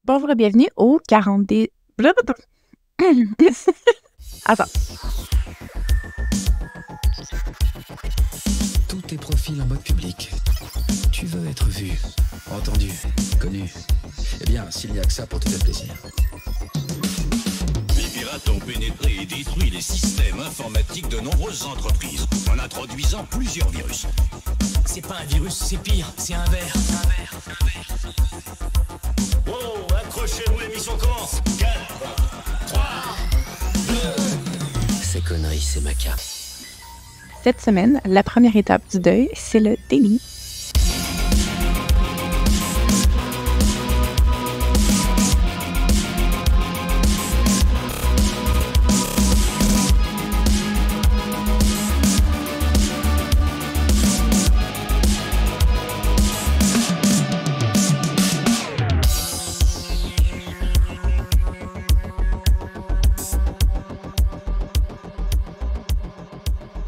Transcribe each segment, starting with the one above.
Bonjour et bienvenue au 40D... Attends. Tous tes profils en mode public. Tu veux être vu, entendu, connu. Eh bien, s'il n'y a que ça pour te faire plaisir. Les pirates ont pénétré et détruit les systèmes informatiques de nombreuses entreprises en introduisant plusieurs virus. C'est pas un virus, c'est pire, c'est un ver. Wow, accrochez-vous, l'émission commence. 4, 3, 2... Ces conneries, c'est ma carte. Cette semaine, la première étape du deuil, c'est le déni.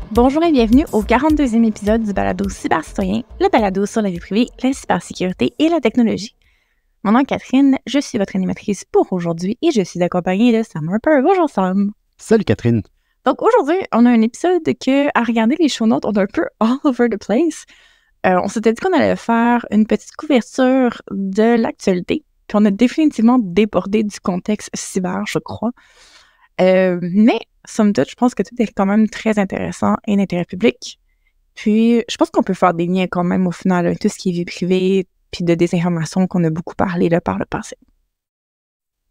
Bonjour et bienvenue au 42e épisode du balado cybercitoyen, le balado sur la vie privée, la cybersécurité et la technologie. Mon nom est Catherine, je suis votre animatrice pour aujourd'hui et je suis accompagnée de Sam Harper. Bonjour Sam! Salut Catherine! Donc aujourd'hui, on a un épisode que, à regarder les show notes, on est un peu all over the place. On s'était dit qu'on allait faire une petite couverture de l'actualité, puis on a définitivement débordé du contexte cyber, je crois. Mais, somme toute, je pense que tout est quand même très intéressant et d'intérêt public. Puis, je pense qu'on peut faire des liens quand même au final avec tout ce qui est vie privée puis de désinformation qu'on a beaucoup parlé là, par le passé.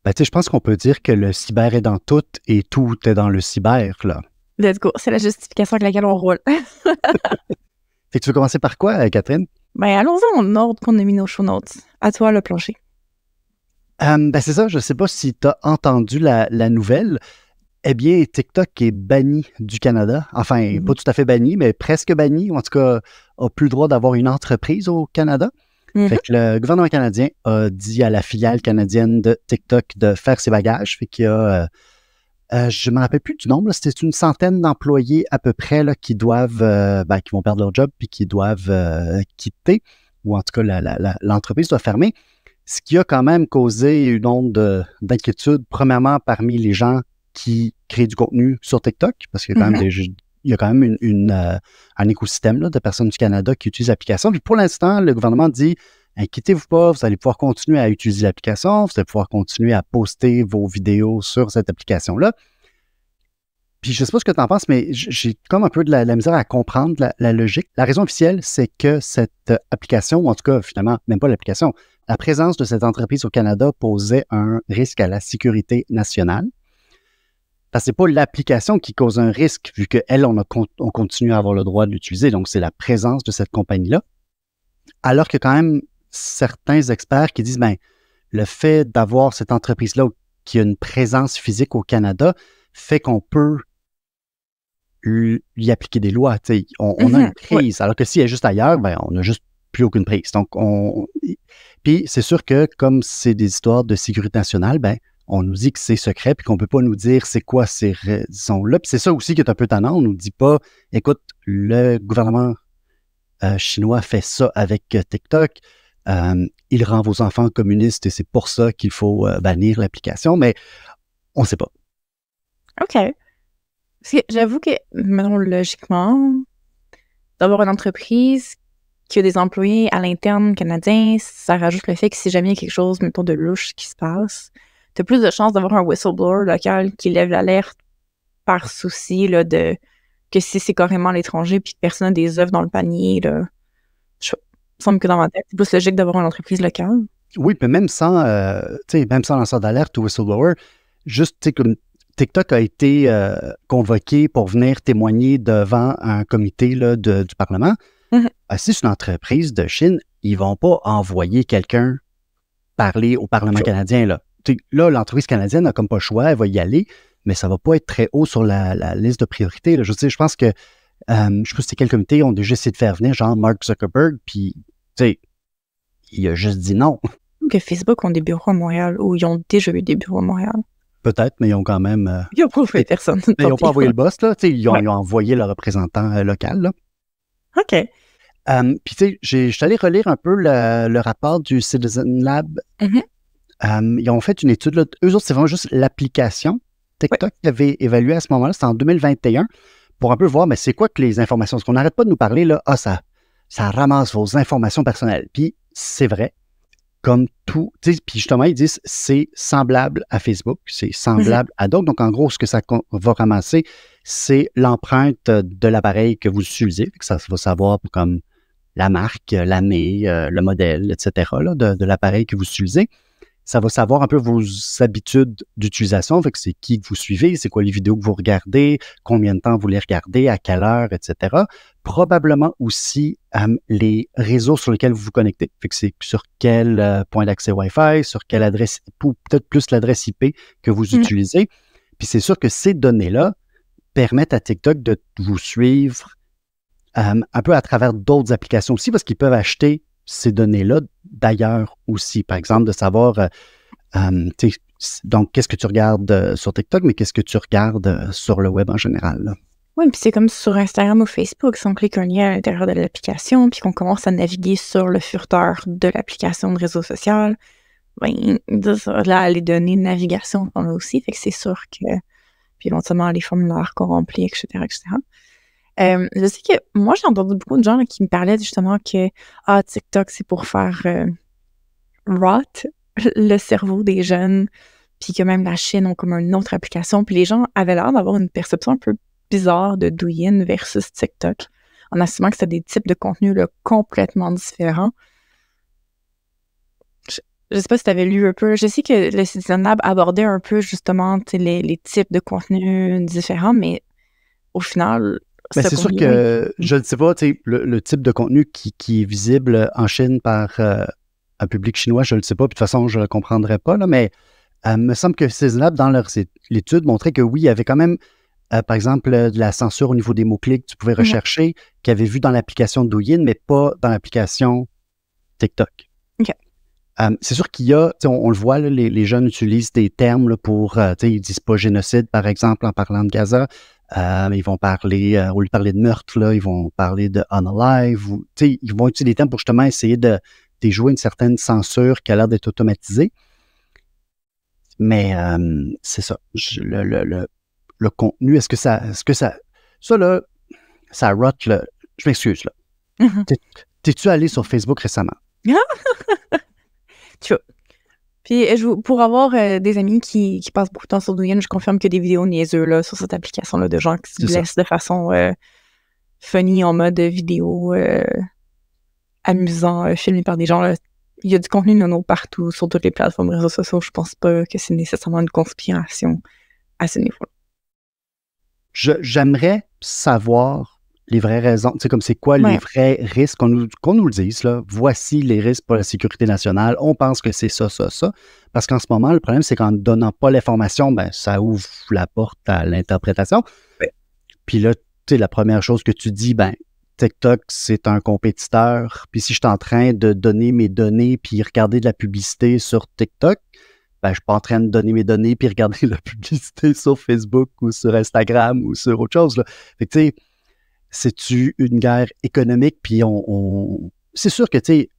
Ben, tu sais, je pense qu'on peut dire que le cyber est dans tout et tout est dans le cyber, là. Let's go, c'est la justification avec laquelle on roule. Fait que tu veux commencer par quoi, Catherine? Ben, allons-y en ordre qu'on a mis nos show notes. À toi, le plancher. Ben, c'est ça, je sais pas si tu as entendu la nouvelle. Eh bien, TikTok est banni du Canada. Enfin, pas tout à fait banni, mais presque banni, ou en tout cas, n'a plus le droit d'avoir une entreprise au Canada. Fait que le gouvernement canadien a dit à la filiale canadienne de TikTok de faire ses bagages. Fait qu'il y a, je ne me rappelle plus du nombre, c'était une centaine d'employés à peu près là, qui doivent, qui vont perdre leur job puis qui doivent quitter, ou en tout cas, l'entreprise doit fermer. Ce qui a quand même causé une onde d'inquiétude, premièrement parmi les gens qui créent du contenu sur TikTok, parce qu'il y a quand même, il y a quand même un écosystème là, de personnes du Canada qui utilisent l'application. Puis pour l'instant, le gouvernement dit « Inquiétez-vous pas, vous allez pouvoir continuer à utiliser l'application, vous allez pouvoir continuer à poster vos vidéos sur cette application-là. » Puis je ne sais pas ce que tu en penses, mais j'ai comme un peu de la misère à comprendre la logique. La raison officielle, c'est que cette application, ou en tout cas, finalement, même pas l'application, la présence de cette entreprise au Canada posait un risque à la sécurité nationale. Parce que ce n'est pas l'application qui cause un risque, vu qu'elle, on continue à avoir le droit de l'utiliser. Donc, c'est la présence de cette compagnie-là. Alors que quand même, certains experts qui disent, le fait d'avoir cette entreprise-là qui a une présence physique au Canada fait qu'on peut lui appliquer des lois. On a une prise. Alors que si elle est juste ailleurs, on n'a juste plus aucune prise. Donc, puis c'est sûr que comme c'est des histoires de sécurité nationale, on nous dit que c'est secret puis qu'on ne peut pas nous dire c'est quoi ces raisons-là. Puis c'est ça aussi qui est un peu tannant. On ne nous dit pas, écoute, le gouvernement chinois fait ça avec TikTok. Il rend vos enfants communistes et c'est pour ça qu'il faut bannir l'application. Mais on ne sait pas. OK. Parce que j'avoue que, logiquement, d'avoir une entreprise qui a des employés à l'interne canadien, ça rajoute le fait que si jamais il y a quelque chose, mettons, de louche qui se passe, tu as plus de chances d'avoir un whistleblower local qui lève l'alerte par souci là, de que si c'est carrément à l'étranger puis que personne n'a des œufs dans le panier. Là, il me semble que dans ma tête, c'est plus logique d'avoir une entreprise locale. Oui, mais même sans lanceur d'alerte ou whistleblower, juste comme TikTok a été convoqué pour venir témoigner devant un comité là, du Parlement. Si c'est une entreprise de Chine, ils ne vont pas envoyer quelqu'un parler au Parlement canadien. Là, l'entreprise canadienne n'a comme pas le choix, elle va y aller, mais ça ne va pas être très haut sur la liste de priorités. Là. Je pense que, je ne sais pas si quel comité ont déjà essayé de faire venir, genre Mark Zuckerberg, puis, il a juste dit non. Que Facebook ont des bureaux à Montréal, ou ils ont déjà eu des bureaux à Montréal. Peut-être, mais ils ont quand même... Ils n'ont pas envoyé personne. Mais ils n'ont pas envoyé le boss, là. Ils ont envoyé le représentant local, là. OK. Puis, tu sais, je suis allé relire un peu le rapport du Citizen Lab ils ont fait une étude. Là, eux autres, c'est vraiment juste l'application TikTok qui avait évalué à ce moment-là. C'était en 2021 pour un peu voir, mais c'est quoi que les informations? Parce qu'on n'arrête pas de nous parler, là, ça ramasse vos informations personnelles. Puis c'est vrai, comme tout. Puis justement, ils disent c'est semblable à Facebook, c'est semblable à d'autres. Donc, en gros, ce que ça va ramasser, c'est l'empreinte de l'appareil que vous utilisez. Ça va savoir comme la marque, l'année, le modèle, etc. là, de l'appareil que vous utilisez. Ça va savoir un peu vos habitudes d'utilisation, fait que c'est qui que vous suivez, c'est quoi les vidéos que vous regardez, combien de temps vous les regardez, à quelle heure, etc. Probablement aussi les réseaux sur lesquels vous vous connectez, fait que c'est sur quel point d'accès Wi-Fi, sur quelle adresse, ou peut-être plus l'adresse IP que vous utilisez. Puis c'est sûr que ces données-là permettent à TikTok de vous suivre un peu à travers d'autres applications aussi, parce qu'ils peuvent acheter ces données-là d'ailleurs aussi. Par exemple, de savoir, donc, qu'est-ce que tu regardes sur TikTok, mais qu'est-ce que tu regardes sur le web en général. Là. Oui, puis c'est comme sur Instagram ou Facebook, si on clique un lien à l'intérieur de l'application, puis qu'on commence à naviguer sur le furteur de l'application de réseau social, ben, là, les données de navigation sont là aussi, fait que c'est sûr que, puis éventuellement, les formulaires qu'on remplit, etc., etc. Je sais que moi, j'ai entendu beaucoup de gens là, qui me parlaient justement que TikTok, c'est pour faire rot le cerveau des jeunes, puis que même la Chine ont comme une autre application. Puis les gens avaient l'air d'avoir une perception un peu bizarre de Douyin versus TikTok, en assumant que c'est des types de contenus là, complètement différents. Je sais pas si tu avais lu un peu. Je sais que le Citizen Lab abordait un peu justement les types de contenus différents, mais au final... Ben, c'est sûr que je ne sais pas, le type de contenu qui est visible en Chine par un public chinois, je ne le sais pas, puis de toute façon, je ne le comprendrai pas, là, mais il me semble que Citizen Lab, dans leur étude, montrait que oui, il y avait quand même, par exemple, de la censure au niveau des mots-clés que tu pouvais rechercher, qu'ils avaient vu dans l'application Douyin, mais pas dans l'application TikTok. OK. C'est sûr qu'il y a, on le voit, là, les jeunes utilisent des termes là, pour, ils disent pas génocide, par exemple, en parlant de Gaza. Ils vont parler, au lieu de parler de meurtre, là, ils vont parler de unalive. Ils vont utiliser des termes pour justement essayer de déjouer une certaine censure qui a l'air d'être automatisée. Mais c'est ça. Le contenu, est-ce que ça. Ça, là, ça rote, là. Je m'excuse, là. T'es-tu allé sur Facebook récemment? Tu vois. Puis, pour avoir des amis qui passent beaucoup de temps sur Douyin, je confirme que des vidéos niaiseux là, sur cette application-là de gens qui se blessent de façon funny en mode vidéo amusant, filmé par des gens. Là. Il y a du contenu nono partout sur toutes les plateformes réseaux sociaux. Je pense pas que c'est nécessairement une conspiration à ce niveau-là. J'aimerais savoir les vraies raisons, tu sais, comme c'est quoi les vrais risques, qu'on nous le dise, là. Voici les risques pour la sécurité nationale, on pense que c'est ça. Parce qu'en ce moment, le problème, c'est qu'en ne donnant pas l'information, ben, ça ouvre la porte à l'interprétation. Ouais. Puis là, tu sais, la première chose que tu dis, ben, TikTok, c'est un compétiteur. Puis si je suis en train de donner mes données puis regarder de la publicité sur TikTok, ben, je suis pas en train de donner mes données puis regarder de la publicité sur Facebook ou sur Instagram ou sur autre chose, là. Fait que, tu sais, c'est-tu une guerre économique? Puis c'est sûr que, tu sais,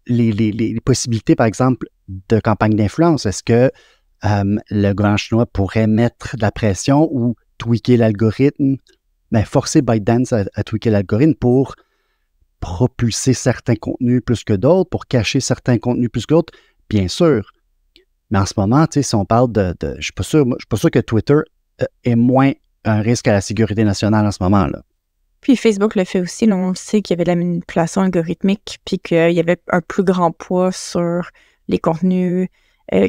les possibilités, par exemple, de campagne d'influence, est-ce que le gouvernement chinois pourrait mettre de la pression ou tweaker l'algorithme, ben, forcer ByteDance à tweaker l'algorithme pour propulser certains contenus plus que d'autres, pour cacher certains contenus plus que d'autres? Bien sûr. Mais en ce moment, tu sais, si on parle je suis pas sûr que Twitter est moins un risque à la sécurité nationale en ce moment, là. Puis Facebook le fait aussi. Là, on sait qu'il y avait de la manipulation algorithmique, puis qu'il y avait un plus grand poids sur les contenus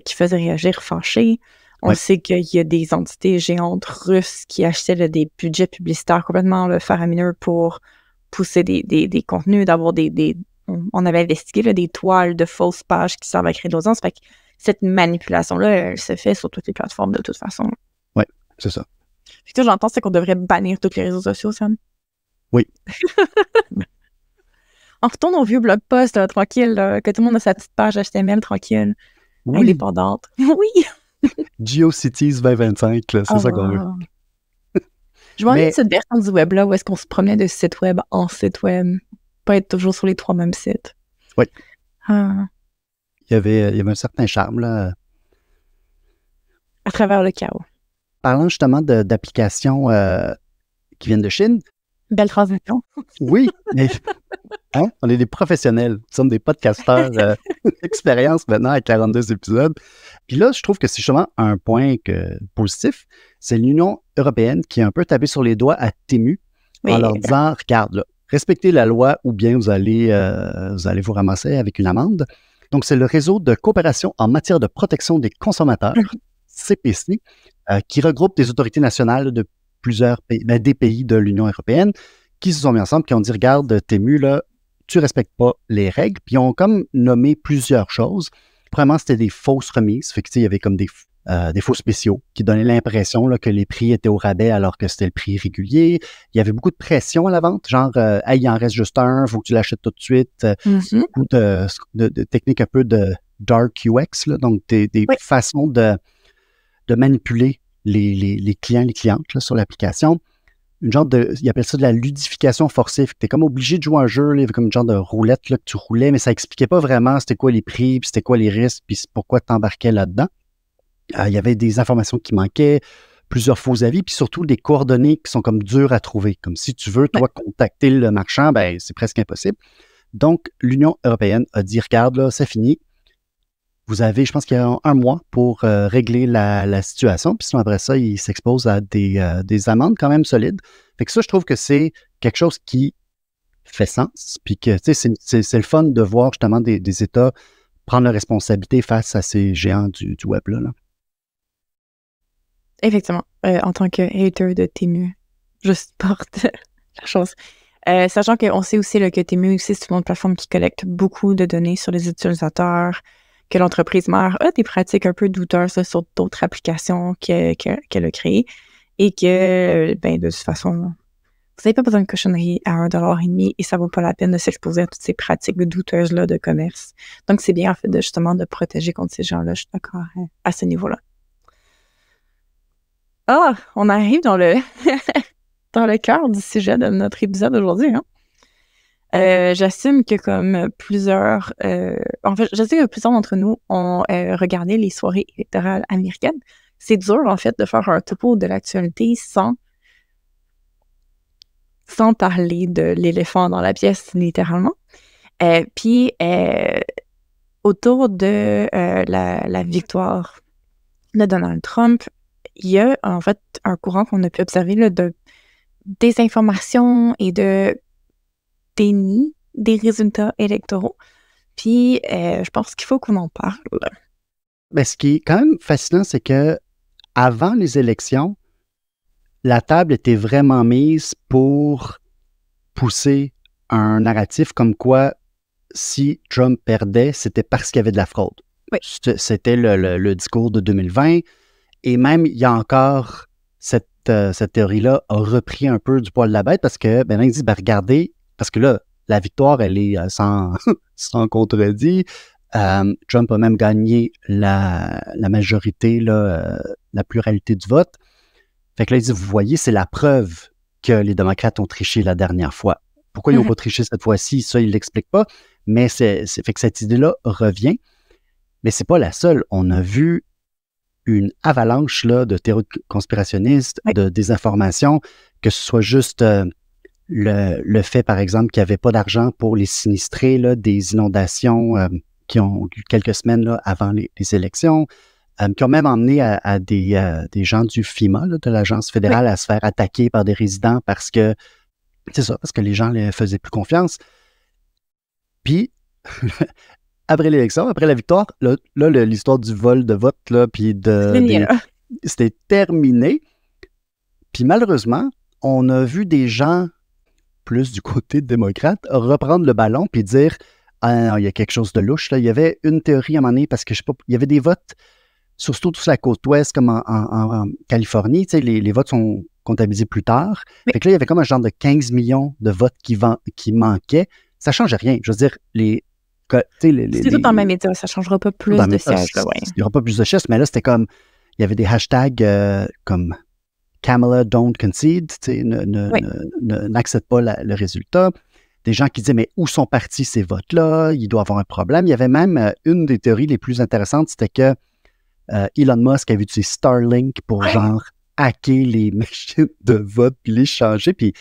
qui faisaient réagir fâchés. On sait qu'il y a des entités géantes russes qui achetaient là, des budgets publicitaires complètement faramineux pour pousser des contenus, d'avoir on avait investigué là, des toiles de fausses pages qui servent à créer de l'audience. Fait que cette manipulation-là, elle se fait sur toutes les plateformes de toute façon. Oui, c'est ça. Fait que j'entends, c'est qu'on devrait bannir tous les réseaux sociaux, Sam. Oui. On retourne au vieux blog post, là, tranquille, là, que tout le monde a sa petite page HTML tranquille, indépendante. Oui! GeoCities 2025, là, c'est ça qu'on veut. Je m'ennuie de cette version du web, là, où est-ce qu'on se promenait de site web en site web, pas être toujours sur les trois mêmes sites. Oui. Il y avait un certain charme, là. à travers le chaos. Parlant justement d'applications qui viennent de Chine, Belle transition. oui, mais hein, on est des professionnels. Nous sommes des podcasteurs d'expérience maintenant à 42 épisodes. Puis là, je trouve que c'est justement un point positif. C'est l'Union européenne qui est un peu tapée sur les doigts à Temu en leur disant, regarde, là, respectez la loi ou bien vous allez vous ramasser avec une amende. Donc, c'est le réseau de coopération en matière de protection des consommateurs, CPC, qui regroupe des autorités nationales de plusieurs pays, des pays de l'Union européenne qui se sont mis ensemble, qui ont dit, regarde, Temu, là, tu ne respectes pas les règles. Puis ils ont comme nommé plusieurs choses. Premièrement, c'était des fausses remises. Fait que, il y avait comme des faux spéciaux qui donnaient l'impression là, que les prix étaient au rabais alors que c'était le prix régulier. Il y avait beaucoup de pression à la vente, genre hey, il en reste juste un, il faut que tu l'achètes tout de suite. Beaucoup de techniques un peu de dark UX, là, donc des façons de manipuler les clients, les clientes là, sur l'application. Une genre ils appellent ça de la ludification forcée. Tu es comme obligé de jouer un jeu, là, il y avait comme une genre de roulette là, que tu roulais, mais ça expliquait pas vraiment c'était quoi les prix, puis c'était quoi les risques, puis pourquoi tu embarquais là-dedans. Il y avait des informations qui manquaient, plusieurs faux avis, puis surtout des coordonnées qui sont comme dures à trouver. Comme si tu veux, toi, contacter le marchand, ben c'est presque impossible. Donc, l'Union européenne a dit, regarde, là, c'est fini. Vous avez, je pense qu'il y a un mois pour régler la situation. Puis sinon, après ça, ils s'exposent à des amendes quand même solides. Fait que ça, je trouve que c'est quelque chose qui fait sens. Puis que, tu sais, c'est le fun de voir justement des États prendre la responsabilité face à ces géants du web-là. Là. Effectivement. En tant que hater de Temu, je supporte la chose. Sachant qu'on sait aussi là, que Temu aussi, c'est une plateforme qui collecte beaucoup de données sur les utilisateurs, que l'entreprise mère a des pratiques un peu douteuses là, sur d'autres applications qu'elle a créées et que, ben, de toute façon, vous n'avez pas besoin de cochonnerie à $1,50 et ça ne vaut pas la peine de s'exposer à toutes ces pratiques douteuses-là de commerce. Donc, c'est bien, en fait, justement, de protéger contre ces gens-là. Je suis d'accord à ce niveau-là. Ah, on arrive dans le dans le cœur du sujet de notre épisode aujourd'hui. Hein? J'assume que comme plusieurs... en fait, je sais que plusieurs d'entre nous ont regardé les soirées électorales américaines. C'est dur, en fait, de faire un topo de l'actualité sans parler de l'éléphant dans la pièce, littéralement. Puis, autour de la victoire de Donald Trump, il y a en fait un courant qu'on a pu observer là, de désinformation et de déni des résultats électoraux. Puis, je pense qu'il faut qu'on en parle. Ben, ce qui est quand même fascinant, c'est que avant les élections, la table était vraiment mise pour pousser un narratif comme quoi si Trump perdait, c'était parce qu'il y avait de la fraude. Oui. C'était le discours de 2020. Et même, il y a encore cette théorie-là a repris un peu du poil de la bête parce que maintenant, il dit, ben regardez, parce que là, la victoire, elle est sans contredit. Trump a même gagné la majorité, là, la pluralité du vote. Fait que là, il dit, vous voyez, c'est la preuve que les démocrates ont triché la dernière fois. Pourquoi ils n'ont pas triché cette fois-ci? Ça, il ne l'explique pas. Mais fait que cette idée-là revient. Mais c'est pas la seule. On a vu une avalanche là, de théories conspirationnistes, de désinformation, que ce soit juste le fait, par exemple, qu'il n'y avait pas d'argent pour les sinistrés là, des inondations qui ont eu quelques semaines là, avant les élections, qui ont même emmené à des gens du FEMA, là, de l'Agence fédérale, à se faire attaquer par des résidents parce que, c'est ça, parce que les gens ne faisaient plus confiance. Puis, après l'élection, après la victoire, là l'histoire du vol de vote, là, puis c'était terminé. Puis malheureusement, on a vu des gens, plus du côté démocrate, reprendre le ballon puis dire « Ah, il y a quelque chose de louche. » là. Il y avait une théorie à un moment donné, parce que je sais pas, il y avait des votes, surtout sur la côte ouest, comme en Californie, tu sais, les votes sont comptabilisés plus tard. Oui. Fait que là, il y avait comme un genre de 15 millions de votes qui manquaient. Ça ne change rien. Je veux dire, c'est tout dans le même état, ça ne changera pas plus de sièges. Il n'y aura pas plus de sièges, mais là, c'était comme, il y avait des hashtags comme Kamala don't concede, n'accepte pas le résultat. Des gens qui disaient, mais où sont partis ces votes-là? Il doit y avoir un problème. Il y avait même une des théories les plus intéressantes, c'était que Elon Musk avait utilisé Starlink pour genre hacker les machines de vote puis les changer. Puis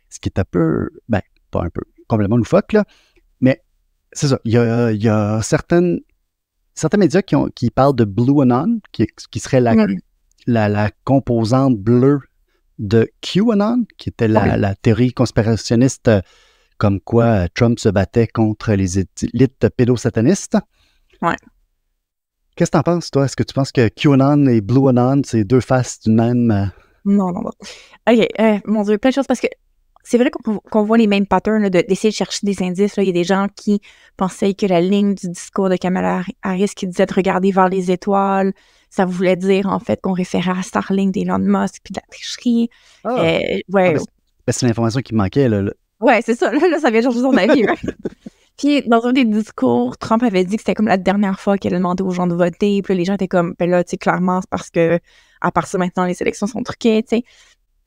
ce qui est un peu, ben, pas un peu, complètement loufoque, là. Mais c'est ça. Il y a certains médias qui parlent de Blue Anon, qui serait la composante bleue de QAnon, qui était la théorie conspirationniste comme quoi Trump se battait contre les élites pédosatanistes. Ouais. Qu'est-ce que t'en penses, toi? Est-ce que tu penses que QAnon et Blue Anon, c'est deux faces d'une même... Non. OK, mon Dieu, plein de choses, parce que c'est vrai qu'on voit les mêmes patterns là, d'essayer de chercher des indices. Là. Il y a des gens qui pensaient que la ligne du discours de Kamala Harris qui disait de regarder vers les étoiles, ça voulait dire en fait qu'on référait à Starlink d'Elon Musk puis de la tricherie. C'est l'information qui me manquait. Là. Ouais, c'est ça. Là, ça vient de changer son avis. Puis, dans un des discours, Trump avait dit que c'était comme la dernière fois qu'elle demandait aux gens de voter. Puis là, les gens étaient comme, ben là, tu sais, clairement, c'est parce que à partir de maintenant, les élections sont truquées, tu sais.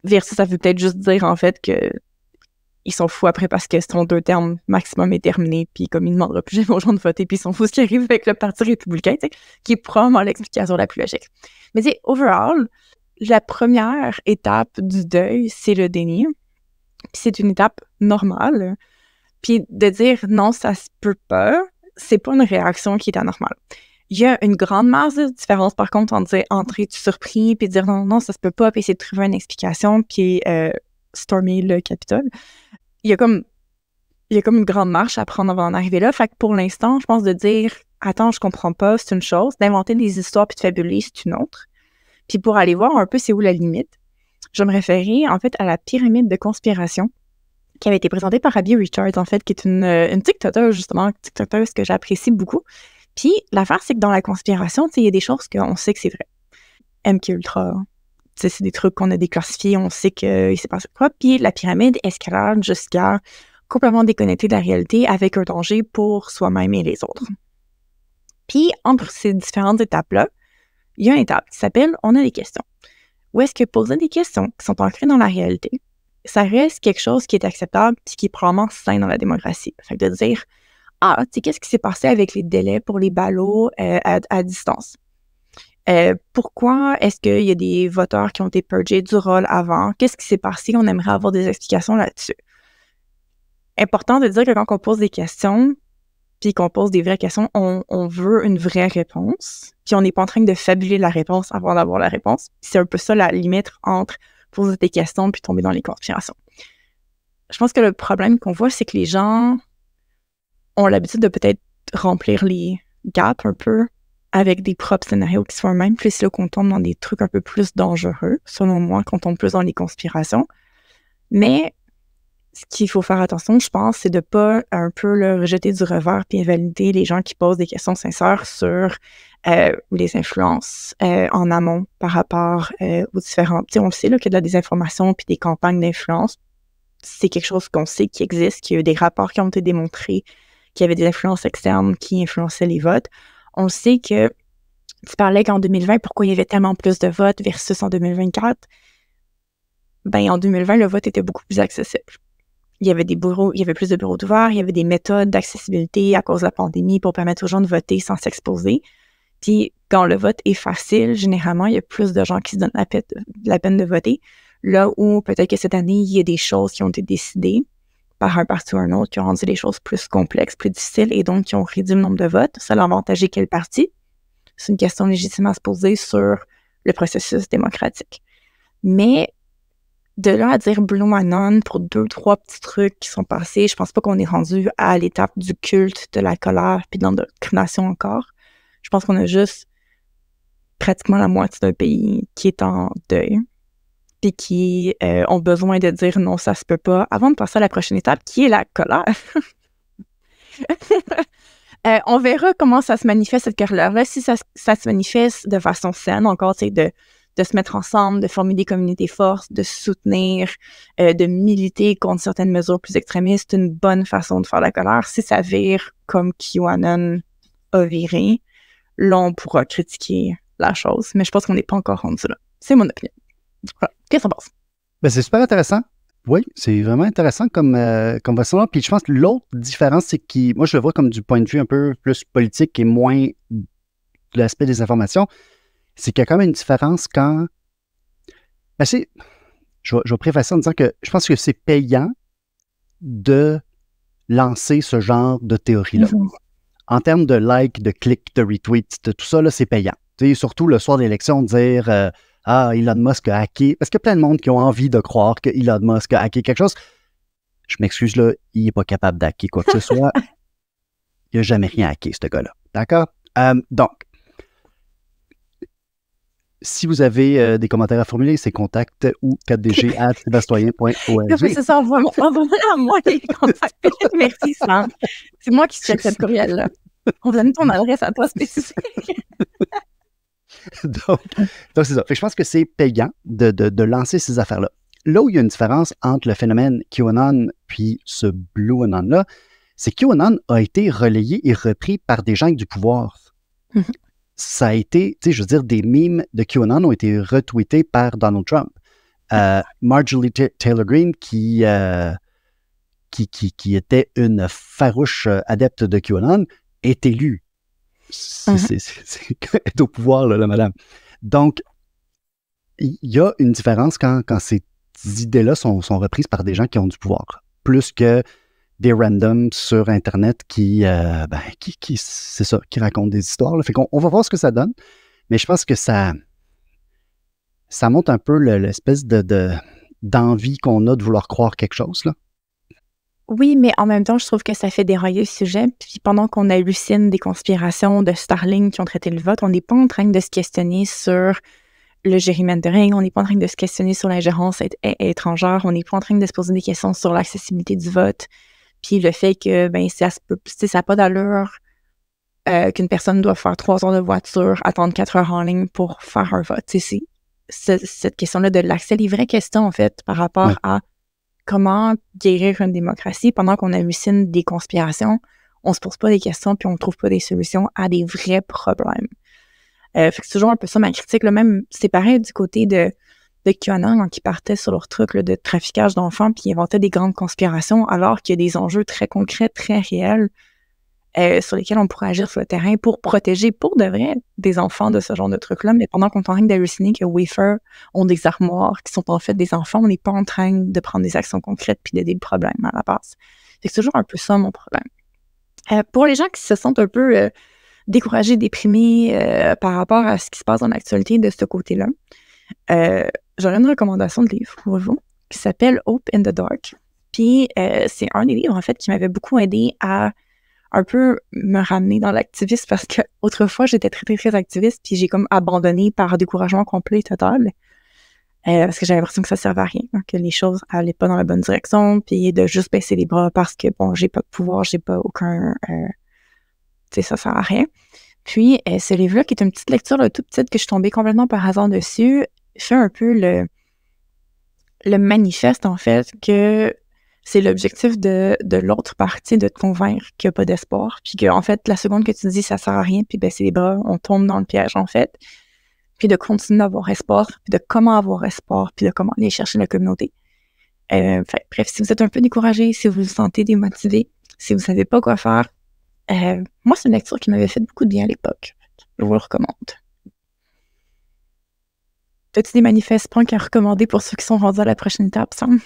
Versus, ça veut peut-être juste dire, en fait, que ils sont fous après parce que son 2 termes maximum est terminé. Puis comme il ne demandera plus jamais aux gens de voter, puis ils sont fous ce qui arrive avec le Parti républicain, tu sais, qui est probablement l'explication la plus logique. Mais tu sais, overall, la première étape du deuil, c'est le déni. Puis c'est une étape normale. Puis de dire non, ça se peut pas, c'est pas une réaction qui est anormale. Il y a une grande masse de différence, par contre, entre être surpris puis dire non, ça se peut pas, puis essayer de trouver une explication, puis stormer le Capitole. Il y a comme une grande marche à prendre avant d'en arriver là. Fait que pour l'instant, je pense de dire attends, je comprends pas, c'est une chose. D'inventer des histoires puis de fabuler, c'est une autre. Puis pour aller voir un peu c'est où la limite, je vais me référer en fait à la pyramide de conspiration qui avait été présentée par Abby Richards, en fait, qui est une TikToker, justement, TikToker, ce que j'apprécie beaucoup. Puis l'affaire, c'est que dans la conspiration, il y a des choses qu'on sait que c'est vrai. MKUltra, c'est des trucs qu'on a déclassifiés, on sait qu'il s'est passé quoi. Puis la pyramide escalade jusqu'à complètement déconnecter de la réalité avec un danger pour soi-même et les autres. Puis entre ces différentes étapes-là, il y a une étape qui s'appelle « On a des questions ». Où est-ce que poser des questions qui sont ancrées dans la réalité, ça reste quelque chose qui est acceptable et qui est probablement sain dans la démocratie. Fait que de dire « Ah, tu sais, qu'est-ce qui s'est passé avec les délais pour les ballots à distance? Pourquoi est-ce qu'il y a des voteurs qui ont été purgés du rôle avant? Qu'est-ce qui s'est passé? On aimerait avoir des explications là-dessus. » Important de dire que quand on pose des questions, puis qu'on pose des vraies questions, on veut une vraie réponse, puis on n'est pas en train de fabuler la réponse avant d'avoir la réponse. C'est un peu ça la limite entre poser des questions puis tomber dans les conspirations. Je pense que le problème qu'on voit, c'est que les gens ont l'habitude de peut-être remplir les gaps un peu avec des propres scénarios qui sont eux-mêmes, puis c'est là qu'on tombe dans des trucs un peu plus dangereux, selon moi, qu'on tombe plus dans les conspirations. Mais ce qu'il faut faire attention, je pense, c'est de pas un peu le rejeter du revers puis invalider les gens qui posent des questions sincères sur les influences en amont par rapport aux différents... Tu sais, on le sait là, qu'il y a de la désinformation puis des campagnes d'influence. C'est quelque chose qu'on sait qui existe, qu'il y a eu des rapports qui ont été démontrés, qu'il y avait des influences externes qui influençaient les votes. On sait que tu parlais qu'en 2020, pourquoi il y avait tellement plus de votes versus en 2024? Ben, en 2020, le vote était beaucoup plus accessible. Il y avait des bureaux, il y avait plus de bureaux ouverts, il y avait des méthodes d'accessibilité à cause de la pandémie pour permettre aux gens de voter sans s'exposer. Puis, quand le vote est facile, généralement, il y a plus de gens qui se donnent la peine de voter. Là où peut-être que cette année, il y a des choses qui ont été décidées par un parti ou un autre qui ont rendu les choses plus complexes, plus difficiles et donc qui ont réduit le nombre de votes. Ça a avantagé quel parti? C'est une question légitime à se poser sur le processus démocratique. Mais de là à dire Blue Anon pour 2-3 petits trucs qui sont passés, je pense pas qu'on est rendu à l'étape du culte, de la colère puis de l'endoctrination encore. Je pense qu'on a juste pratiquement la moitié d'un pays qui est en deuil puis qui ont besoin de dire non, ça se peut pas, avant de passer à la prochaine étape, qui est la colère. On verra comment ça se manifeste, cette colère-là. Si ça se manifeste de façon saine, encore, tu sais, de se mettre ensemble, de former des communautés fortes, de se soutenir, de militer contre certaines mesures plus extrémistes, c'est une bonne façon de faire la colère. Si ça vire comme QAnon a viré, là, on pourra critiquer la chose. Mais je pense qu'on n'est pas encore rendu là. C'est mon opinion. Voilà. Qu'est-ce que t'en penses? Ben, c'est super intéressant. Oui, c'est vraiment intéressant comme façon. Puis je pense que l'autre différence, c'est que moi, je le vois comme du point de vue un peu plus politique et moins de l'aspect des informations. c'est qu'il y a quand même une différence quand... Ben je vais préfacer en disant que je pense que c'est payant de lancer ce genre de théorie-là. En termes de likes, de clics, de retweets, de tout ça, là, c'est payant. Tu sais, surtout le soir d'élection, dire Elon Musk a hacké. Parce qu'il y a plein de monde qui ont envie de croire que Elon Musk a hacké quelque chose. Je m'excuse, là, il n'est pas capable d'hacker quoi que ce soit. Il n'a jamais rien hacké, ce gars-là. D'accord? Donc, si vous avez des commentaires à formuler, c'est contact ou 4dg@sebastoyen.org. C'est ça, envoie-moi à moi les contacts. Merci, Sam. C'est moi qui check cette courriel-là. On donne ton adresse à toi spécifique. donc, c'est ça. Fait que je pense que c'est payant de lancer ces affaires-là. Là où il y a une différence entre le phénomène QAnon puis ce BlueAnon-là, c'est que QAnon a été relayé et repris par des gens avec du pouvoir. Mm-hmm. Ça a été, tu sais, je veux dire, des memes de QAnon ont été retweetés par Donald Trump. Marjorie Taylor Greene, qui était une farouche adepte de QAnon, est élue. Elle est au pouvoir, là, la madame. Donc, il y a une différence quand ces idées-là sont reprises par des gens qui ont du pouvoir, plus que des randoms sur Internet qui c'est ça, qui racontent des histoires. Là. Fait qu'on va voir ce que ça donne, mais je pense que ça montre un peu l'espèce d'envie qu'on a de vouloir croire quelque chose, là. Oui, mais en même temps, je trouve que ça fait dérailler le sujet. Puis pendant qu'on hallucine des conspirations de Starlink qui ont traité le vote, on n'est pas en train de se questionner sur le gerrymandering, on n'est pas en train de se questionner sur l'ingérence étrangère, on n'est pas en train de se poser des questions sur l'accessibilité du vote. Puis le fait que ça n'a pas d'allure qu'une personne doit faire 3 heures de voiture, attendre 4 heures en ligne pour faire un vote. C'est cette question-là de l'accès, les vraies questions, en fait, par rapport à comment guérir une démocratie pendant qu'on hallucine des conspirations. On se pose pas des questions puis on ne trouve pas des solutions à des vrais problèmes. Fait que c'est toujours un peu ça ma critique. Là, même, c'est pareil du côté de QAnon quand ils partaient sur leur truc là, de traficage d'enfants puis ils inventaient des grandes conspirations alors qu'il y a des enjeux très concrets, très réels sur lesquels on pourrait agir sur le terrain pour protéger pour de vrai des enfants de ce genre de trucs-là. Mais pendant qu'on est en train d'halluciner que Wayfair ont des armoires qui sont en fait des enfants, on n'est pas en train de prendre des actions concrètes puis d'aider le problème à la base. C'est toujours un peu ça mon problème. Pour les gens qui se sentent un peu découragés, déprimés par rapport à ce qui se passe dans l'actualité de ce côté-là, j'aurais une recommandation de livre pour vous qui s'appelle Hope in the Dark. Puis c'est un des livres en fait qui m'avait beaucoup aidé à un peu me ramener dans l'activisme parce que autrefois j'étais très très très activiste puis j'ai comme abandonné par découragement complet total parce que j'avais l'impression que ça servait à rien, hein, que les choses allaient pas dans la bonne direction puis de juste baisser les bras parce que bon j'ai pas de pouvoir, j'ai pas aucun tu sais ça sert à rien. Puis ce livre-là qui est une petite lecture là, toute petite que je suis tombée complètement par hasard dessus fait un peu le manifeste en fait que c'est l'objectif de l'autre partie de te convaincre qu'il n'y a pas d'espoir. Puis qu'en fait, la seconde que tu dis ça sert à rien, puis baisser les bras, on tombe dans le piège, en fait. Puis de continuer d'avoir espoir, puis de comment avoir espoir, puis de comment aller chercher la communauté. Bref, si vous êtes un peu découragé, si vous vous sentez démotivé, si vous ne savez pas quoi faire, moi, c'est une lecture qui m'avait fait beaucoup de bien à l'époque. Je vous le recommande. As-tu des manifestes punk à recommander pour ceux qui sont rendus à la prochaine étape, Sam?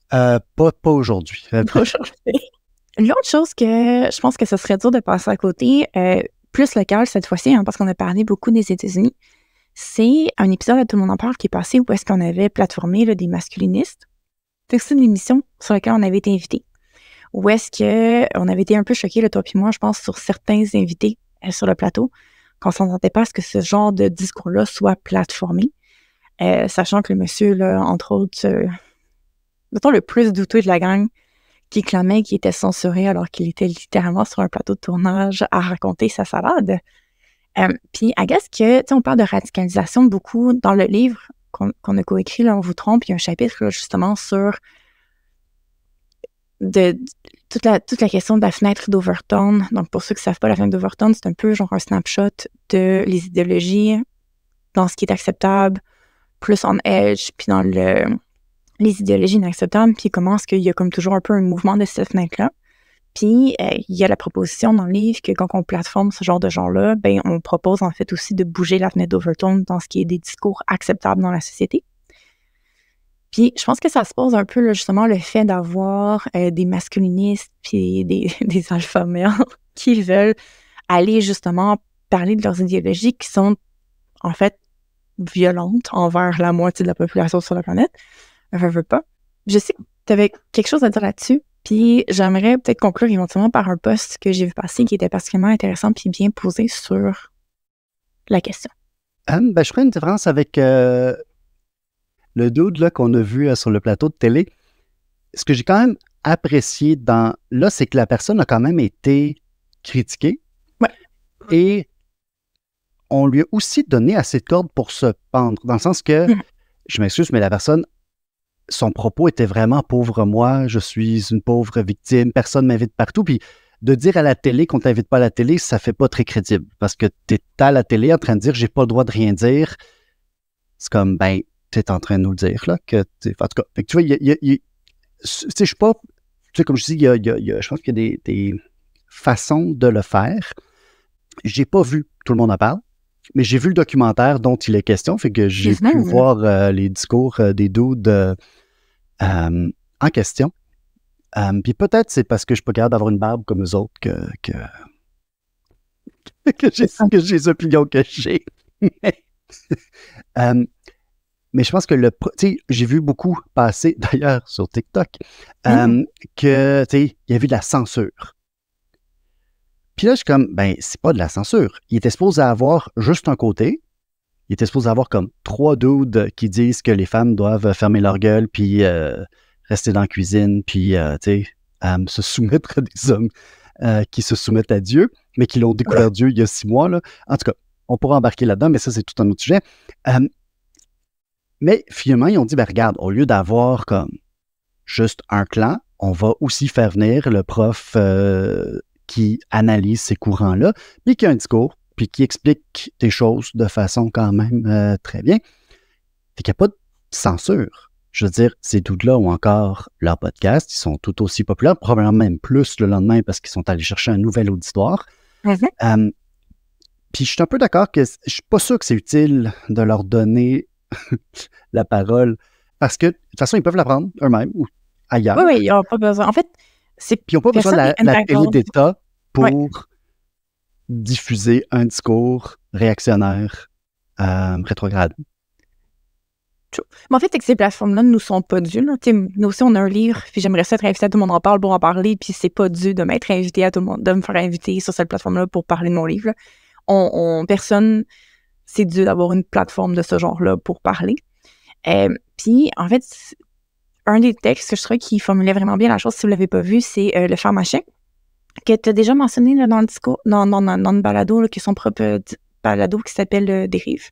Pas aujourd'hui. L'autre chose que je pense que ce serait dur de passer à côté, plus local cette fois-ci, hein, parce qu'on a parlé beaucoup des États-Unis, c'est un épisode à Tout le monde en parle qui est passé où est-ce qu'on avait plateformé là, des masculinistes. C'est une émission sur laquelle on avait été invités. Où est-ce qu'on avait été un peu choqués, le toi puis moi, je pense, sur certains invités sur le plateau, qu'on ne s'entendait pas à ce que ce genre de discours-là soit plateformé. Sachant que le monsieur, là, entre autres, mettons le plus douteux de la gang, qui clamait qu'il était censuré alors qu'il était littéralement sur un plateau de tournage à raconter sa salade. Puis, I guess que, tu sais, on parle de radicalisation beaucoup dans le livre qu'on a coécrit, là, On vous trompe, il y a un chapitre, là, justement, sur toute la question de la fenêtre d'Overton. Donc, pour ceux qui ne savent pas, la fenêtre d'Overton, c'est un peu genre un snapshot de les idéologies dans ce qui est acceptable, plus on edge, puis dans les idéologies inacceptables, puis comment est-ce qu'il y a comme toujours un peu un mouvement de cette fenêtre-là. Puis, il y a la proposition dans le livre que quand on plateforme ce genre de gens-là, ben, on propose en fait aussi de bouger la fenêtre d'Overton dans ce qui est des discours acceptables dans la société. Puis, je pense que ça se pose un peu, là, justement, le fait d'avoir des masculinistes puis des alpha males qui veulent aller, justement, parler de leurs idéologies qui sont, en fait, violentes envers la moitié de la population sur la planète. Je veux pas. Je sais que tu avais quelque chose à dire là-dessus, puis j'aimerais peut-être conclure éventuellement par un post que j'ai vu passer qui était particulièrement intéressant puis bien posé sur la question. Ben, je ferais une différence avec le dude là, qu'on a vu sur le plateau de télé. Ce que j'ai quand même apprécié là, c'est que la personne a quand même été critiquée. Ouais. Et on lui a aussi donné assez de cordes pour se pendre. Dans le sens que, je m'excuse, mais la personne, son propos était vraiment pauvre moi, je suis une pauvre victime, personne ne m'invite partout. Puis de dire à la télé qu'on ne t'invite pas à la télé, ça fait pas très crédible. Parce que tu es à la télé en train de dire j'ai pas le droit de rien dire. C'est comme, ben, tu es en train de nous le dire, là. En tout cas, fait que tu vois, je suis pas. Tu sais, comme je dis, je pense qu'il y a des façons de le faire. J'ai pas vu Tout le monde en parle, mais j'ai vu le documentaire dont il est question, fait que j'ai pu voir les discours des dudes en question. Puis peut-être c'est parce que je suis pas capable d'avoir une barbe comme eux autres que j'ai les opinions que j'ai. Mais je pense que tu sais, j'ai vu beaucoup passer, d'ailleurs, sur TikTok, que, tu sais, il y avait de la censure. Puis là, je suis comme, ben, c'est pas de la censure. Il était supposé avoir juste un côté. Il était supposé avoir comme 3 dudes qui disent que les femmes doivent fermer leur gueule, puis rester dans la cuisine, puis, tu sais, se soumettre à des hommes qui se soumettent à Dieu, mais qui l'ont découvert Dieu il y a 6 mois, là. En tout cas, on pourra embarquer là-dedans, mais ça, c'est tout un autre sujet. Mais finalement, ils ont dit, ben regarde, au lieu d'avoir comme juste un clan, on va aussi faire venir le prof qui analyse ces courants-là, puis qui a un discours, puis qui explique des choses de façon quand même très bien. Fait qu'il n'y a pas de censure. Je veux dire, ces dudes-là ont encore leur podcast, ils sont tout aussi populaires, probablement même plus le lendemain parce qu'ils sont allés chercher un nouvel auditoire. Puis je suis un peu d'accord que je suis pas sûr que c'est utile de leur donner la parole parce que de toute façon, ils peuvent la prendre eux-mêmes ou ailleurs. Oui, ils n'ont pas besoin. En fait, c'est. Puis ils n'ont pas besoin de la télé d'État pour diffuser un discours réactionnaire rétrograde. Mais en fait, c'est que ces plateformes-là ne nous sont pas dues. Là. Nous aussi, on a un livre, puis j'aimerais ça être invité à Tout le monde en parle pour en parler, puis c'est pas dû de m'être invité à tout le monde, de me faire inviter sur cette plateforme-là pour parler de mon livre. Personne, c'est dû d'avoir une plateforme de ce genre-là pour parler. Puis, en fait, un des textes que je trouvais qui formulait vraiment bien la chose, si vous ne l'avez pas vu, c'est Le pharmacien, que tu as déjà mentionné là, dans le discours, dans le balado, là, qui est son propre balado qui s'appelle Dérive,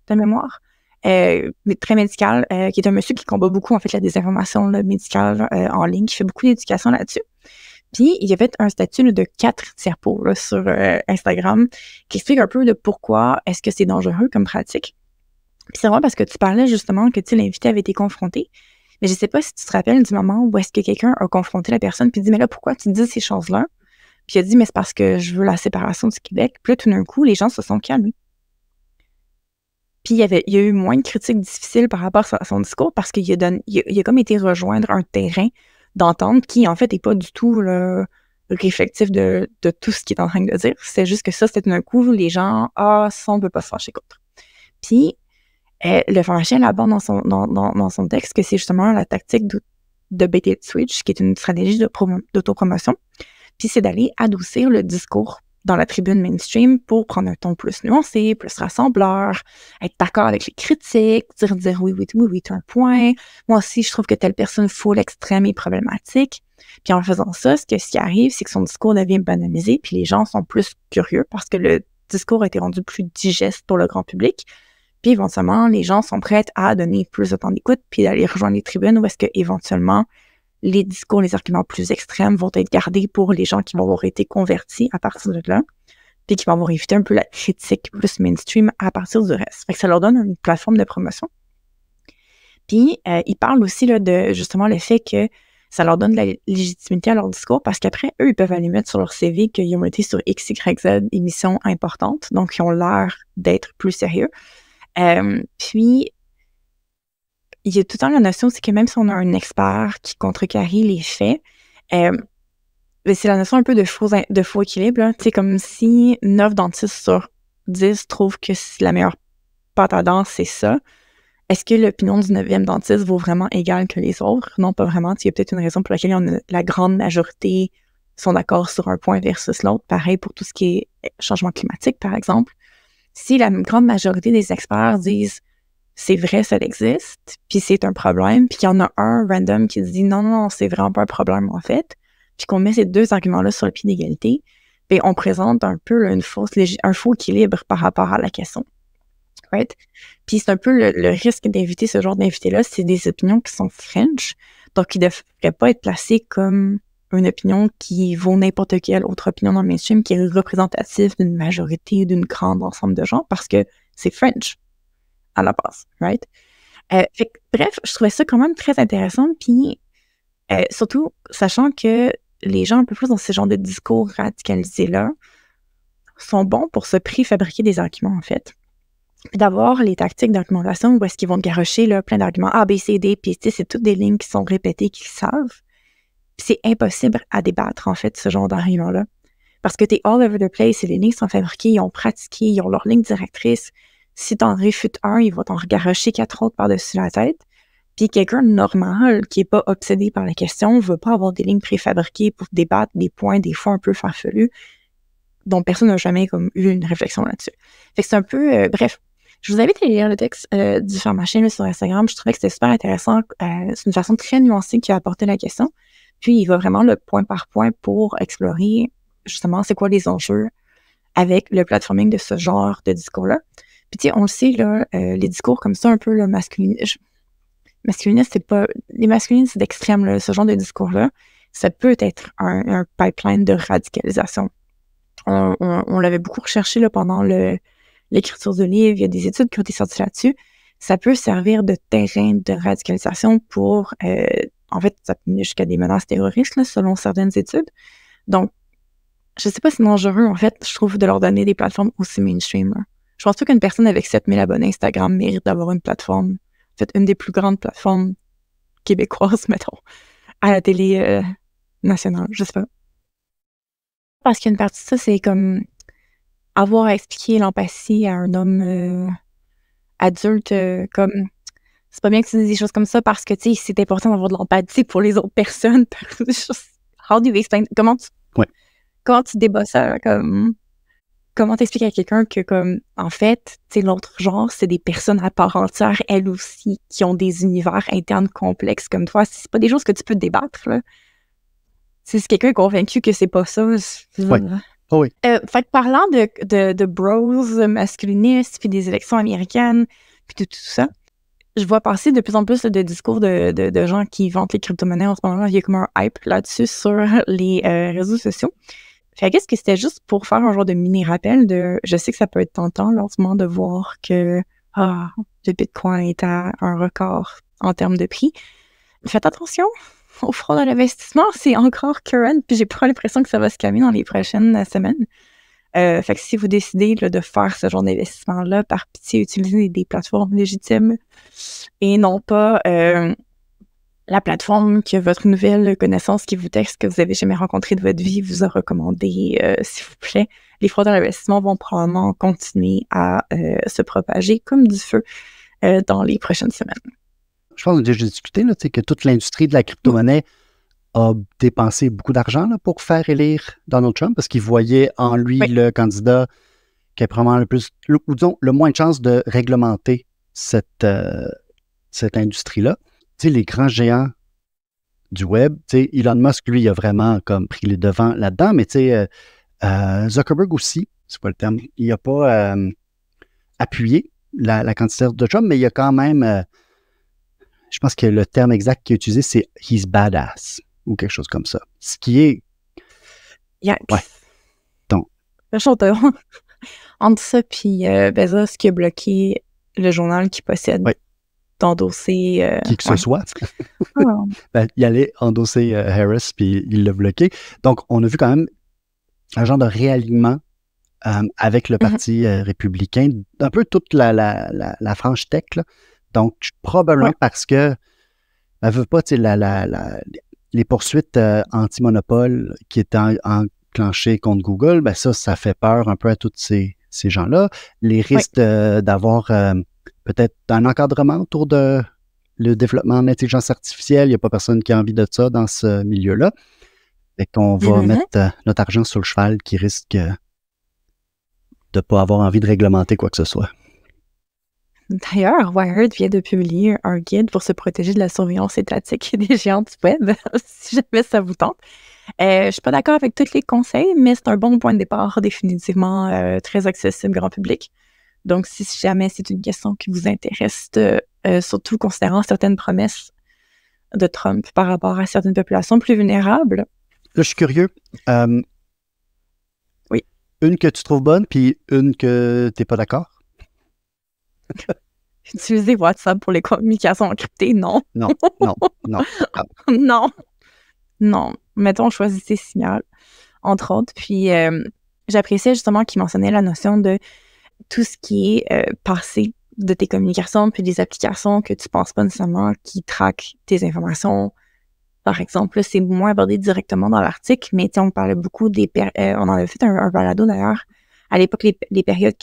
de mémoire. Très médical, qui est un monsieur qui combat beaucoup en fait la désinformation là, médicale en ligne, qui fait beaucoup d'éducation là-dessus. Puis il y avait un statut là, de 4 diapos là, sur Instagram qui explique un peu de pourquoi est-ce que c'est dangereux comme pratique. Puis c'est vrai parce que tu parlais justement que l'invité avait été confronté, mais je sais pas si tu te rappelles du moment où est-ce que quelqu'un a confronté la personne puis dit mais là pourquoi tu dis ces choses-là? Puis il a dit mais c'est parce que je veux la séparation du Québec. Puis là tout d'un coup les gens se sont calmés. Puis il y a eu moins de critiques difficiles par rapport à son discours parce qu'il a comme été rejoindre un terrain d'entente qui, en fait, n'est pas du tout réflectif de tout ce qu'il est en train de dire. C'est juste que ça, c'était d'un coup, les gens, ça, on ne peut pas se fâcher contre. Puis, le pharmacien là-bas dans son texte, que c'est justement la tactique de bait and switch, qui est une stratégie d'autopromotion. Puis, c'est d'aller adoucir le discours dans la tribune mainstream pour prendre un ton plus nuancé, plus rassembleur, être d'accord avec les critiques, dire oui, t'as un point. Moi aussi, je trouve que telle personne full extrême est problématique. Puis en faisant ça, ce qui arrive, c'est que son discours devient banalisé, puis les gens sont plus curieux parce que le discours a été rendu plus digeste pour le grand public. Puis éventuellement, les gens sont prêts à donner plus de temps d'écoute, puis d'aller rejoindre les tribunes où est-ce que éventuellement les discours, les arguments plus extrêmes vont être gardés pour les gens qui vont avoir été convertis à partir de là, puis qui vont avoir évité un peu la critique plus mainstream à partir du reste. Fait que ça leur donne une plateforme de promotion. Puis, il parle aussi là, de justement le fait que ça leur donne de la légitimité à leur discours parce qu'après, eux, ils peuvent aller mettre sur leur CV qu'ils ont été sur X, Y, Z émissions importantes, donc ils ont l'air d'être plus sérieux. Puis, il y a tout le temps la notion aussi que même si on a un expert qui contrecarrie les faits, c'est la notion un peu de faux équilibre. Là. C'est comme si 9 dentistes sur 10 trouvent que la meilleure pâte à dents, c'est ça. Est-ce que l'opinion du 9e dentiste vaut vraiment égale que les autres? Non, pas vraiment. Il y a peut-être une raison pour laquelle la grande majorité sont d'accord sur un point versus l'autre. Pareil pour tout ce qui est changement climatique, par exemple. Si la grande majorité des experts disent « c'est vrai, ça existe », puis c'est un problème, puis qu'il y en a un random qui dit « non, c'est vraiment pas un problème en fait », puis qu'on met ces deux arguments-là sur le pied d'égalité, bien, on présente un peu un faux équilibre par rapport à la question. Right? Puis c'est un peu le risque d'inviter ce genre d'invité-là, c'est des opinions qui sont French, donc qui ne devraient pas être placées comme une opinion qui vaut n'importe quelle autre opinion dans le mainstream, qui est représentative d'une majorité, d'une grande ensemble de gens, parce que c'est French à la base, right? Bref, je trouvais ça quand même très intéressant, puis surtout, sachant que les gens un peu plus dans ce genre de discours radicalisés-là sont bons pour se préfabriquer des arguments, en fait. Puis d'avoir les tactiques d'argumentation où est-ce qu'ils vont te garrocher là, plein d'arguments A, B, C, D, puis c'est toutes des lignes qui sont répétées, qu'ils savent. Puis c'est impossible à débattre, en fait, ce genre d'argument-là. Parce que t'es all over the place, et les lignes sont fabriquées, ils ont pratiqué, ils ont leur ligne directrice. Si t'en réfutes un, ils vont t'en garrocher 4 autres par-dessus la tête. Puis quelqu'un de normal, qui est pas obsédé par la question, veut pas avoir des lignes préfabriquées pour débattre des points, des fois un peu farfelus, dont personne n'a jamais comme eu une réflexion là-dessus. Fait que c'est un peu... bref, je vous invite à lire le texte du pharmacien là, sur Instagram. Je trouvais que c'était super intéressant. C'est une façon très nuancée qu'il a apporté la question. Puis, il va vraiment le point par point pour explorer, justement, c'est quoi les enjeux avec le platforming de ce genre de discours-là. Puis, tu sais, on le sait, là, les discours comme ça, un peu, masculiniste, c'est pas... Les masculinistes d'extrême, là, ce genre de discours-là, ça peut être un pipeline de radicalisation. On l'avait beaucoup recherché là, pendant l'écriture de livres, il y a des études qui ont été sorties là-dessus. Ça peut servir de terrain de radicalisation pour, en fait, ça peut mener jusqu'à des menaces terroristes, là, selon certaines études. Donc, je sais pas si c'est dangereux, en fait, je trouve, de leur donner des plateformes aussi mainstream. Là. Je pense pas qu'une personne avec 7000 abonnés Instagram mérite d'avoir une plateforme, en fait, une des plus grandes plateformes québécoises, mettons, à la télé nationale, je sais pas. Parce qu'une partie de ça, c'est comme avoir à expliquer l'empathie à un homme adulte, comme c'est pas bien que tu dises des choses comme ça parce que, tu sais, c'est important d'avoir de l'empathie pour les autres personnes. How do you explain? Comment tu débats ça? Comment t'expliques à quelqu'un que, comme, en fait, tu sais, l'autre genre, c'est des personnes à part entière, elles aussi, qui ont des univers internes complexes comme toi. C'est pas des choses que tu peux débattre, là. Si quelqu'un est convaincu que c'est pas ça, oui. Fait que parlant de bros masculinistes, puis des élections américaines, puis tout ça, je vois passer de plus en plus de discours de gens qui vantent les crypto-monnaies en ce moment. Il y a comme un hype là-dessus sur les réseaux sociaux. Fait qu'est-ce que c'était juste pour faire un genre de mini-rappel de... Je sais que ça peut être tentant, là, en ce moment, de voir que le Bitcoin est à un record en termes de prix. Faites attention! Au fraude à l'investissement, c'est encore current, puis j'ai pas l'impression que ça va se calmer dans les prochaines semaines. Fait que si vous décidez là, de faire ce genre d'investissement-là, par pitié, utilisez des plateformes légitimes et non pas la plateforme que votre nouvelle connaissance qui vous texte que vous avez jamais rencontré de votre vie vous a recommandé, s'il vous plaît. Les fraudes à l'investissement vont probablement continuer à se propager comme du feu dans les prochaines semaines. Je pense qu'on a déjà discuté là, que toute l'industrie de la crypto-monnaie a dépensé beaucoup d'argent là, pour faire élire Donald Trump parce qu'ils voyaient en lui le candidat qui a probablement le moins de chances de réglementer cette industrie-là. Tu sais, les grands géants du web, tu sais, Elon Musk, lui, il a vraiment comme pris les devants là-dedans, mais tu sais, Zuckerberg aussi, c'est pas le terme, il n'a pas appuyé la candidature de Trump, mais il a quand même... je pense que le terme exact qu'il a utilisé, c'est « he's badass » ou quelque chose comme ça. Ce qui est... Yikes. Ouais. Donc... Entre ça puis Bezos qui a bloqué le journal qu'il possède d'endosser... Qui que ce ouais. soit. Ah. Il allait endosser Harris, puis il l'a bloqué. Donc, on a vu quand même un genre de réalignement avec le Mhm. Parti républicain, un peu toute la frange tech, là. Donc, probablement Ouais. parce que, elle veut pas, tu sais, les poursuites anti-monopole qui étaient enclenchées contre Google, ben ça fait peur un peu à tous ces gens-là. Les risques d'avoir peut-être un encadrement autour de le développement en intelligence artificielle. Il n'y a pas personne qui a envie de ça dans ce milieu-là. Fait qu'on va Mhm. mettre notre argent sur le cheval qui risque de ne pas avoir envie de réglementer quoi que ce soit. D'ailleurs, Wired vient de publier un guide pour se protéger de la surveillance étatique des géants du web, si jamais ça vous tente. Je suis pas d'accord avec tous les conseils, mais c'est un bon point de départ, définitivement très accessible grand public. Donc, si jamais c'est une question qui vous intéresse, surtout considérant certaines promesses de Trump par rapport à certaines populations plus vulnérables. Là, je suis curieux. Oui. Une que tu trouves bonne, puis une que tu n'es pas d'accord? Utiliser WhatsApp pour les communications encryptées, non. Non. Non. Non. Mettons, choisissez Signal, entre autres. Puis, j'appréciais justement qu'il mentionnait la notion de tout ce qui est passé de tes communications, puis des applications que tu penses pas nécessairement qui traquent tes informations. Par exemple, là, c'est moins abordé directement dans l'article, mais on parlait beaucoup on en avait fait un balado d'ailleurs. À l'époque, les périodes,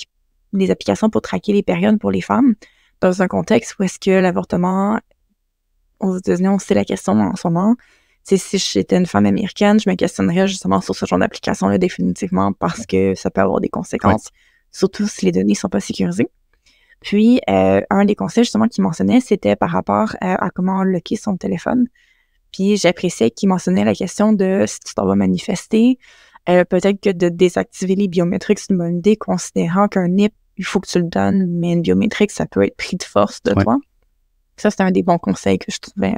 les applications pour traquer les périodes pour les femmes, dans un contexte où est-ce que l'avortement aux États-Unis, on se pose la question en ce moment. Si j'étais une femme américaine, je me questionnerais justement sur ce genre d'application-là définitivement parce que ça peut avoir des conséquences, surtout si les données ne sont pas sécurisées. Puis, un des conseils justement qu'il mentionnait, c'était par rapport à comment locker son téléphone. Puis, j'appréciais qu'il mentionnait la question de si tu t'en vas manifester, peut-être que de désactiver les biométriques, c'est une bonne idée, considérant qu'un NIP, il faut que tu le donnes, mais une biométrique, ça peut être pris de force de toi. Ça, c'est un des bons conseils que je trouvais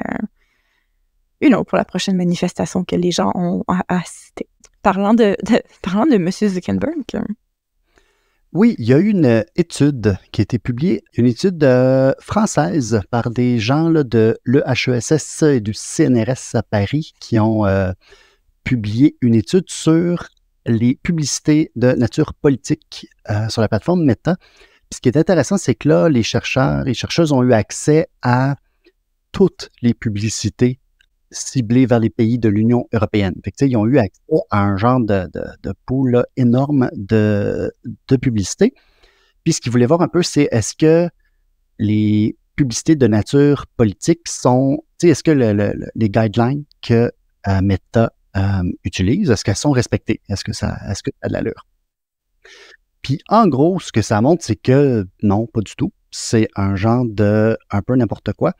pour la prochaine manifestation que les gens ont à assister. Parlant de M. Zuckerberg. Oui, il y a eu une étude qui a été publiée, une étude française par des gens là, de l'EHESS et du CNRS à Paris qui ont publié une étude sur les publicités de nature politique sur la plateforme Meta. Puis ce qui est intéressant, c'est que là, les chercheurs et chercheuses ont eu accès à toutes les publicités ciblées vers les pays de l'Union européenne. Fait que, ils ont eu accès à un genre de pool là, énorme de publicités. Puis ce qu'ils voulaient voir un peu, c'est est-ce que les publicités de nature politique sont, est-ce que les guidelines que Meta utilise, est-ce qu'elles sont respectées? Est-ce que ça a de l'allure? Puis en gros, ce que ça montre, c'est que non, pas du tout. C'est un genre de un peu n'importe quoi,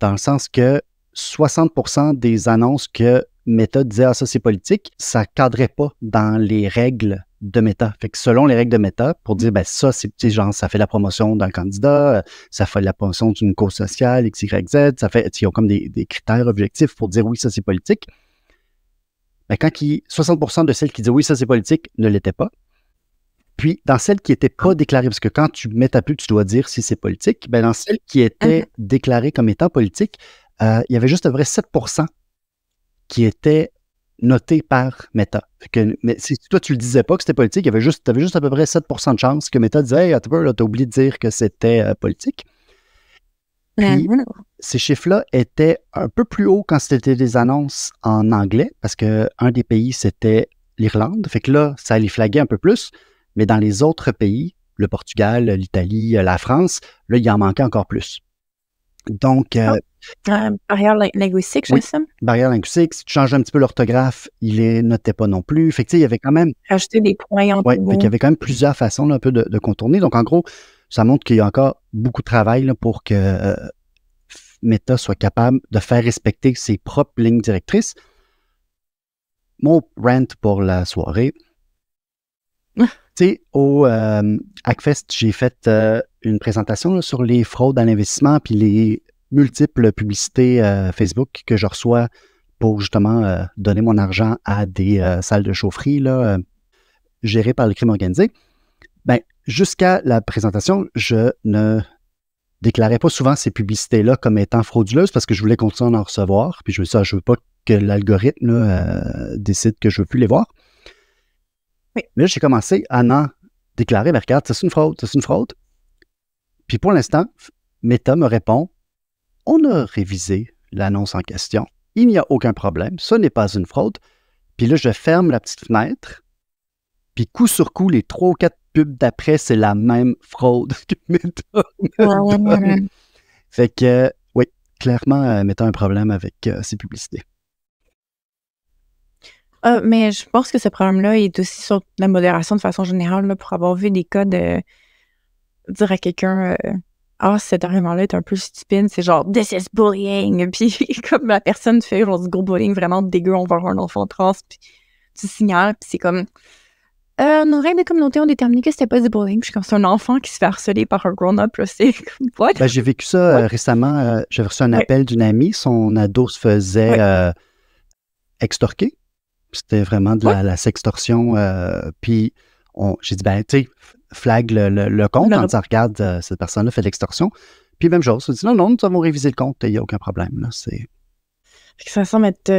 dans le sens que 60% des annonces que Meta disait « Ah, ça, c'est politique », ça ne cadrait pas dans les règles de Meta. Fait que selon les règles de Meta, pour dire ben ça, c'est genre ça fait la promotion d'un candidat, ça fait la promotion d'une cause sociale, X, Y, Z, ça fait, ils ont comme des critères objectifs pour dire oui, ça, c'est politique. Mais quand 60% de celles qui disaient oui, ça, c'est politique, ne l'étaient pas. Puis, dans celles qui n'étaient pas déclarées, parce que quand tu mets ta pub, tu dois dire si c'est politique, ben dans celles qui étaient déclarées comme étant politiques, il y avait juste à peu près 7% qui étaient notés par Meta. Mais si toi, tu ne le disais pas que c'était politique, tu avais juste à peu près 7% de chance que Meta disait « Hey, t'as oublié de dire que c'était politique. » Puis, ces chiffres-là étaient un peu plus hauts quand c'était des annonces en anglais, parce qu'un des pays, c'était l'Irlande. Fait que là, ça les flaguait un peu plus. Mais dans les autres pays, le Portugal, l'Italie, la France, là, il en manquait encore plus. Donc... barrière linguistique, je sais. Barrière linguistique. Si tu changes un petit peu l'orthographe, il les notait pas non plus. Fait que, il y avait quand même... Rajouter des points en Oui, il y avait quand même plusieurs façons là, un peu de contourner. Donc, en gros, ça montre qu'il y a encore beaucoup de travail là, pour que Meta soit capable de faire respecter ses propres lignes directrices. Mon rant pour la soirée... Tu sais, au Hackfest, j'ai fait une présentation là, sur les fraudes à l'investissement puis les multiples publicités Facebook que je reçois pour justement donner mon argent à des salles de chaufferie là, gérées par le crime organisé. Ben, jusqu'à la présentation, je ne déclarais pas souvent ces publicités-là comme étant frauduleuses parce que je voulais continuer à en recevoir. Puis je me suis dit, je veux pas que l'algorithme là, décide que je veux plus les voir. Oui. Mais là, j'ai commencé à en déclarer, mais regarde, c'est une fraude, c'est une fraude. Puis pour l'instant, Meta me répond, on a révisé l'annonce en question. Il n'y a aucun problème, ce n'est pas une fraude. Puis là, je ferme la petite fenêtre. Puis coup sur coup, les 3 ou 4 pubs d'après, c'est la même fraude que Meta me donne. Fait que, oui, clairement, Meta a un problème avec ces publicités. Mais je pense que ce problème-là est aussi sur la modération de façon générale, là, pour avoir vu des cas de dire à quelqu'un cet argument-là est un peu stupide, c'est genre this is bullying, puis comme la personne fait genre du gros bullying vraiment dégueu envers un enfant trans, puis tu signales, puis c'est comme nos règles de communauté ont déterminé que c'était pas du bullying, puis comme c'est un enfant qui se fait harceler par un grown-up, là, c'est comme what? Ben, j'ai vécu ça récemment, j'avais reçu un appel d'une amie, son ado se faisait extorquer. C'était vraiment de la sextorsion. Puis j'ai dit, ben, tu sais, flag le compte en disant, regarde, cette personne-là fait de l'extorsion. Puis même chose, on dit, non, nous avons révisé le compte, il n'y a aucun problème. Là, ça semble être...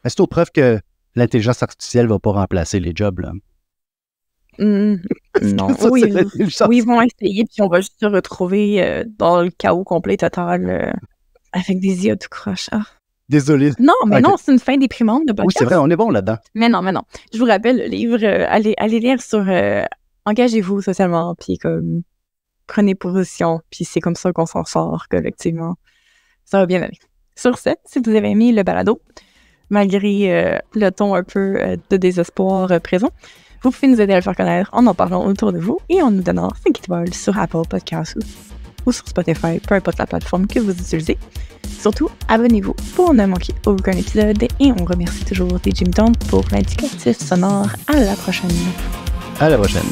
C'est autre preuve que l'intelligence artificielle ne va pas remplacer les jobs. Là. Non, Ça, oui, ils vont essayer, puis on va juste se retrouver dans le chaos complet total avec des IA tout croche. Ah. Désolé. Non, mais non, c'est une fin déprimante de podcast. Oui, c'est vrai, on est bon là-dedans. Mais non. Je vous rappelle le livre, allez lire sur engagez-vous socialement, puis comme prenez position, puis c'est comme ça qu'on s'en sort collectivement. Ça va bien aller. Sur ce, si vous avez aimé le balado, malgré le ton un peu de désespoir présent, vous pouvez nous aider à le faire connaître en parlant autour de vous et en nous donnant 5 étoiles sur Apple Podcasts ou sur Spotify, peu importe la plateforme que vous utilisez. Surtout, abonnez-vous pour ne manquer aucun épisode et on remercie toujours DJ Mutante pour l'indicatif sonore. À la prochaine. À la prochaine.